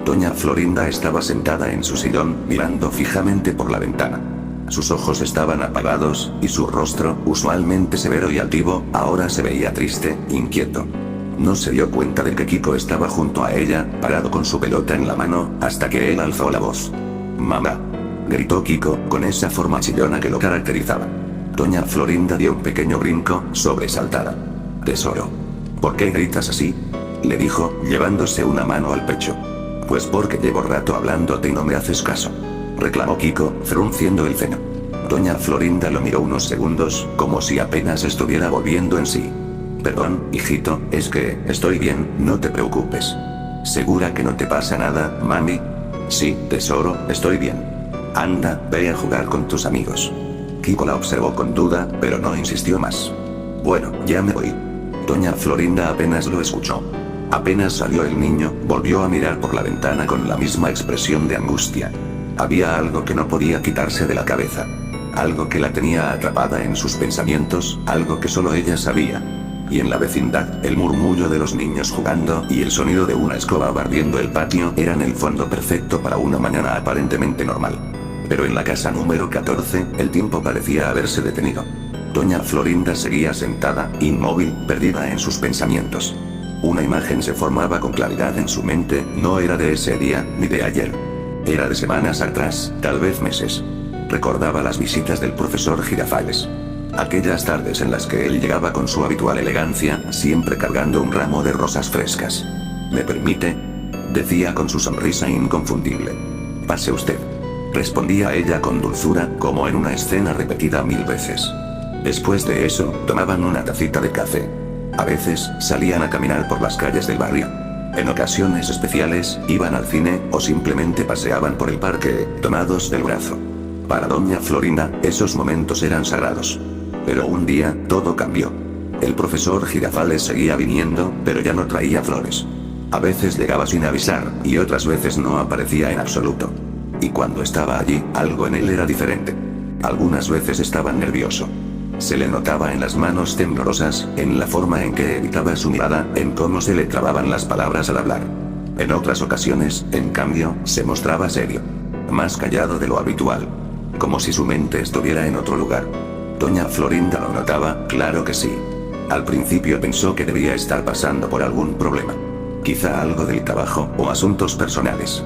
Doña Florinda estaba sentada en su sillón, mirando fijamente por la ventana. Sus ojos estaban apagados, y su rostro, usualmente severo y altivo, ahora se veía triste, inquieto. No se dio cuenta de que Kiko estaba junto a ella, parado con su pelota en la mano, hasta que él alzó la voz. «¡Mamá!», gritó Kiko, con esa forma chillona que lo caracterizaba. Doña Florinda dio un pequeño brinco, sobresaltada. «Tesoro. ¿Por qué gritas así?», le dijo, llevándose una mano al pecho. «Pues porque llevo rato hablándote y no me haces caso», reclamó Kiko, frunciendo el ceño. Doña Florinda lo miró unos segundos, como si apenas estuviera volviendo en sí. «Perdón, hijito, es que, estoy bien, no te preocupes». «¿Segura que no te pasa nada, mami?». «Sí, tesoro, estoy bien. Anda, ve a jugar con tus amigos». Kiko la observó con duda, pero no insistió más. «Bueno, ya me voy». Doña Florinda apenas lo escuchó. Apenas salió el niño, volvió a mirar por la ventana con la misma expresión de angustia. Había algo que no podía quitarse de la cabeza. Algo que la tenía atrapada en sus pensamientos, algo que solo ella sabía. Y en la vecindad, el murmullo de los niños jugando y el sonido de una escoba barriendo el patio eran el fondo perfecto para una mañana aparentemente normal. Pero en la casa número 14, el tiempo parecía haberse detenido. Doña Florinda seguía sentada, inmóvil, perdida en sus pensamientos. Una imagen se formaba con claridad en su mente, no era de ese día, ni de ayer. Era de semanas atrás, tal vez meses. Recordaba las visitas del profesor Girafales. Aquellas tardes en las que él llegaba con su habitual elegancia, siempre cargando un ramo de rosas frescas. «¿Me permite?», decía con su sonrisa inconfundible. «Pase usted», respondía ella con dulzura, como en una escena repetida 1000 veces. Después de eso, tomaban una tacita de café. A veces, salían a caminar por las calles del barrio. En ocasiones especiales, iban al cine, o simplemente paseaban por el parque, tomados del brazo. Para Doña Florinda, esos momentos eran sagrados. Pero un día, todo cambió. El profesor Girafales seguía viniendo, pero ya no traía flores. A veces llegaba sin avisar, y otras veces no aparecía en absoluto. Y cuando estaba allí, algo en él era diferente. Algunas veces estaba nervioso. Se le notaba en las manos temblorosas, en la forma en que evitaba su mirada, en cómo se le trababan las palabras al hablar. En otras ocasiones, en cambio, se mostraba serio. Más callado de lo habitual. Como si su mente estuviera en otro lugar. Doña Florinda lo notaba, claro que sí. Al principio pensó que debía estar pasando por algún problema. Quizá algo del trabajo, o asuntos personales.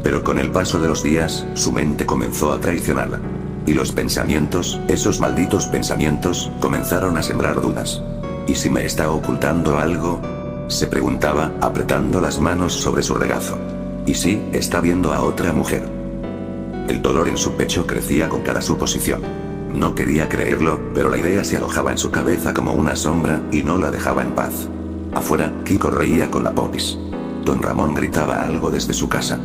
Pero con el paso de los días, su mente comenzó a traicionarla. Y los pensamientos, esos malditos pensamientos, comenzaron a sembrar dudas. ¿Y si me está ocultando algo?, se preguntaba, apretando las manos sobre su regazo. ¿Y si está viendo a otra mujer? El dolor en su pecho crecía con cada suposición. No quería creerlo, pero la idea se alojaba en su cabeza como una sombra, y no la dejaba en paz. Afuera, Kiko reía con la popis. Don Ramón gritaba algo desde su casa.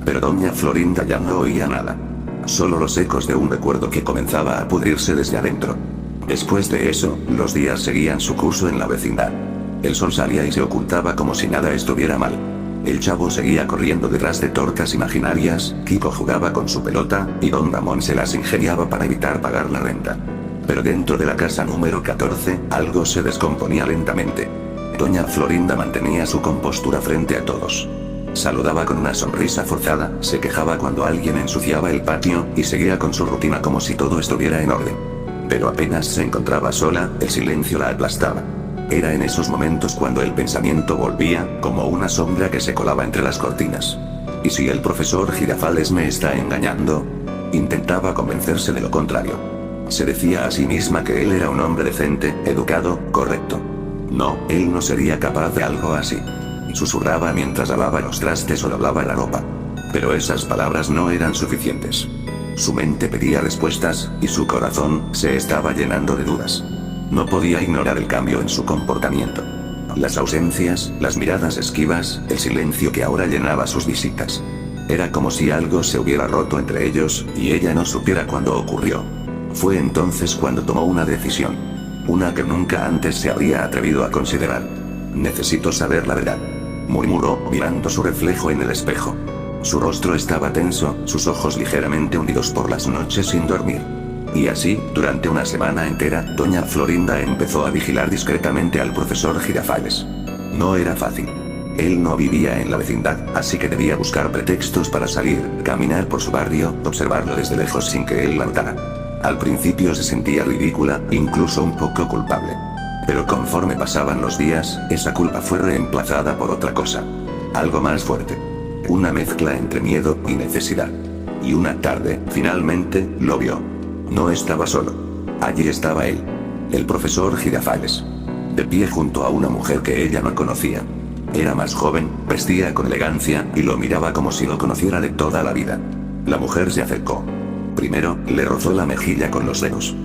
Pero Doña Florinda ya no oía nada. Solo los ecos de un recuerdo que comenzaba a pudrirse desde adentro. Después de eso, los días seguían su curso en la vecindad. El sol salía y se ocultaba como si nada estuviera mal. El chavo seguía corriendo detrás de tortas imaginarias, Kiko jugaba con su pelota, y Don Ramón se las ingeniaba para evitar pagar la renta. Pero dentro de la casa número 14, algo se descomponía lentamente. Doña Florinda mantenía su compostura frente a todos. Saludaba con una sonrisa forzada, se quejaba cuando alguien ensuciaba el patio, y seguía con su rutina como si todo estuviera en orden. Pero apenas se encontraba sola, el silencio la aplastaba. Era en esos momentos cuando el pensamiento volvía, como una sombra que se colaba entre las cortinas. ¿Y si el profesor Girafales me está engañando? Intentaba convencerse de lo contrario. Se decía a sí misma que él era un hombre decente, educado, correcto. No, él no sería capaz de algo así. Susurraba mientras lavaba los trastes o doblaba la ropa. Pero esas palabras no eran suficientes. Su mente pedía respuestas, y su corazón se estaba llenando de dudas. No podía ignorar el cambio en su comportamiento. Las ausencias, las miradas esquivas, el silencio que ahora llenaba sus visitas. Era como si algo se hubiera roto entre ellos, y ella no supiera cuándo ocurrió. Fue entonces cuando tomó una decisión. Una que nunca antes se habría atrevido a considerar. «Necesito saber la verdad», murmuró, mirando su reflejo en el espejo. Su rostro estaba tenso, sus ojos ligeramente hundidos por las noches sin dormir. Y así, durante una semana entera, Doña Florinda empezó a vigilar discretamente al profesor Girafales. No era fácil. Él no vivía en la vecindad, así que debía buscar pretextos para salir, caminar por su barrio, observarlo desde lejos sin que él la notara. Al principio se sentía ridícula, incluso un poco culpable. Pero conforme pasaban los días, esa culpa fue reemplazada por otra cosa. Algo más fuerte. Una mezcla entre miedo y necesidad. Y una tarde, finalmente, lo vio. No estaba solo. Allí estaba él. El profesor Girafales. De pie junto a una mujer que ella no conocía. Era más joven, vestía con elegancia, y lo miraba como si lo conociera de toda la vida. La mujer se acercó. Primero, le rozó la mejilla con los dedos.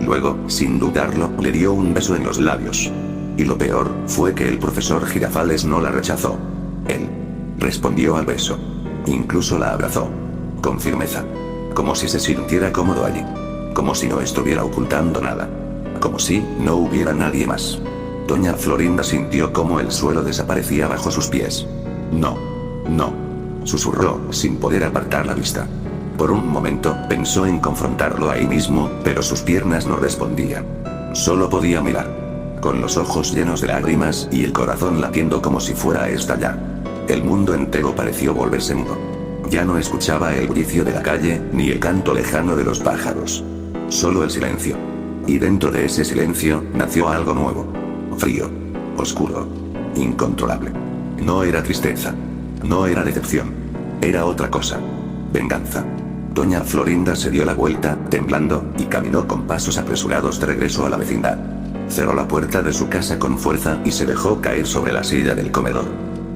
Luego, sin dudarlo, le dio un beso en los labios. Y lo peor, fue que el profesor Girafales no la rechazó. Él respondió al beso. Incluso la abrazó. Con firmeza. Como si se sintiera cómodo allí. Como si no estuviera ocultando nada. Como si no hubiera nadie más. Doña Florinda sintió cómo el suelo desaparecía bajo sus pies. No. No. Susurró, sin poder apartar la vista. Por un momento, pensó en confrontarlo ahí mismo, pero sus piernas no respondían. Solo podía mirar. Con los ojos llenos de lágrimas y el corazón latiendo como si fuera a estallar. El mundo entero pareció volverse mudo. Ya no escuchaba el bullicio de la calle, ni el canto lejano de los pájaros. Solo el silencio. Y dentro de ese silencio, nació algo nuevo. Frío. Oscuro. Incontrolable. No era tristeza. No era decepción. Era otra cosa. Venganza. Doña Florinda se dio la vuelta, temblando, y caminó con pasos apresurados de regreso a la vecindad. Cerró la puerta de su casa con fuerza y se dejó caer sobre la silla del comedor.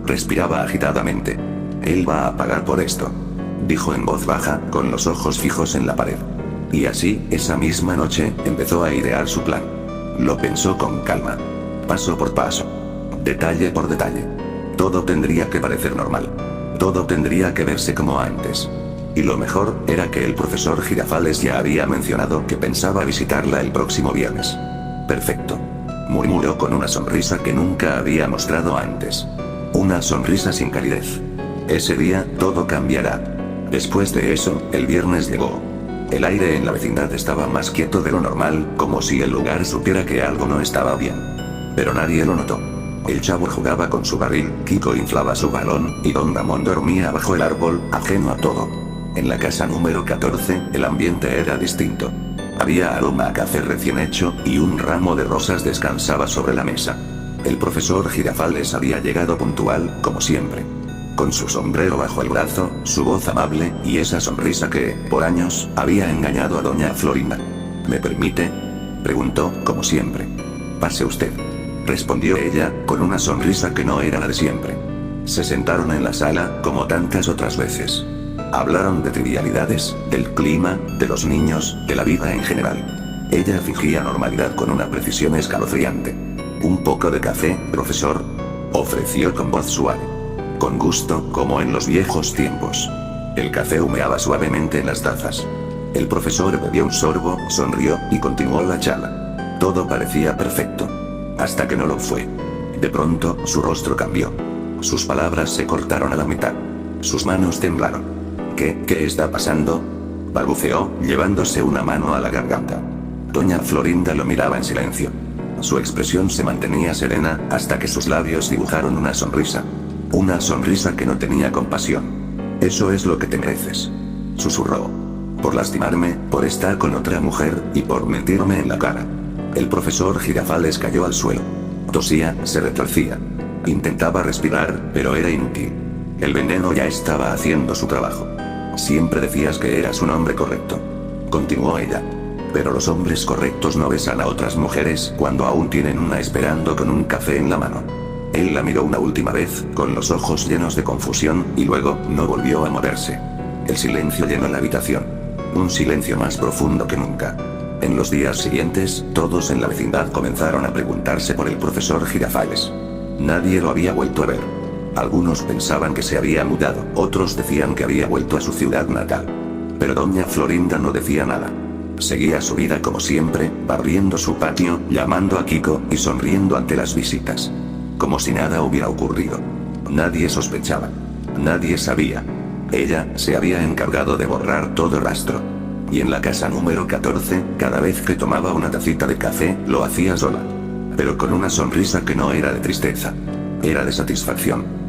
Respiraba agitadamente. Él va a pagar por esto. Dijo en voz baja, con los ojos fijos en la pared. Y así, esa misma noche, empezó a idear su plan. Lo pensó con calma. Paso por paso. Detalle por detalle. Todo tendría que parecer normal. Todo tendría que verse como antes. Y lo mejor, era que el profesor Girafales ya había mencionado que pensaba visitarla el próximo viernes. Perfecto. Murmuró con una sonrisa que nunca había mostrado antes. Una sonrisa sin calidez. Ese día, todo cambiará. Después de eso, el viernes llegó. El aire en la vecindad estaba más quieto de lo normal, como si el lugar supiera que algo no estaba bien. Pero nadie lo notó. El chavo jugaba con su barril, Kiko inflaba su balón, y Don Ramón dormía bajo el árbol, ajeno a todo. En la casa número 14, el ambiente era distinto. Había aroma a café recién hecho, y un ramo de rosas descansaba sobre la mesa. El profesor Girafales había llegado puntual, como siempre. Con su sombrero bajo el brazo, su voz amable, y esa sonrisa que, por años, había engañado a Doña Florinda. ¿Me permite?, preguntó, como siempre. Pase usted, respondió ella, con una sonrisa que no era la de siempre. Se sentaron en la sala, como tantas otras veces. Hablaron de trivialidades, del clima, de los niños, de la vida en general. Ella fingía normalidad con una precisión escalofriante. ¿Un poco de café, profesor?, ofreció con voz suave. Con gusto, como en los viejos tiempos. El café humeaba suavemente en las tazas. El profesor bebió un sorbo, sonrió, y continuó la charla. Todo parecía perfecto. Hasta que no lo fue. De pronto, su rostro cambió. Sus palabras se cortaron a la mitad. Sus manos temblaron. ¿Qué está pasando?, balbuceó, llevándose una mano a la garganta. Doña Florinda lo miraba en silencio. Su expresión se mantenía serena, hasta que sus labios dibujaron una sonrisa. Una sonrisa que no tenía compasión. Eso es lo que te mereces, susurró. Por lastimarme, por estar con otra mujer, y por mentirme en la cara. El profesor Girafales cayó al suelo. Tosía, se retorcía. Intentaba respirar, pero era inútil. El veneno ya estaba haciendo su trabajo. Siempre decías que eras un hombre correcto, continuó ella. Pero los hombres correctos no besan a otras mujeres cuando aún tienen una esperando con un café en la mano. Él la miró una última vez, con los ojos llenos de confusión, y luego, no volvió a moverse. El silencio llenó la habitación. Un silencio más profundo que nunca. En los días siguientes, todos en la vecindad comenzaron a preguntarse por el profesor Girafales. Nadie lo había vuelto a ver. Algunos pensaban que se había mudado, otros decían que había vuelto a su ciudad natal. Pero Doña Florinda no decía nada. Seguía su vida como siempre, barriendo su patio, llamando a Kiko, y sonriendo ante las visitas. Como si nada hubiera ocurrido. Nadie sospechaba. Nadie sabía. Ella se había encargado de borrar todo rastro. Y en la casa número 14, cada vez que tomaba una tacita de café, lo hacía sola. Pero con una sonrisa que no era de tristeza. Era de satisfacción.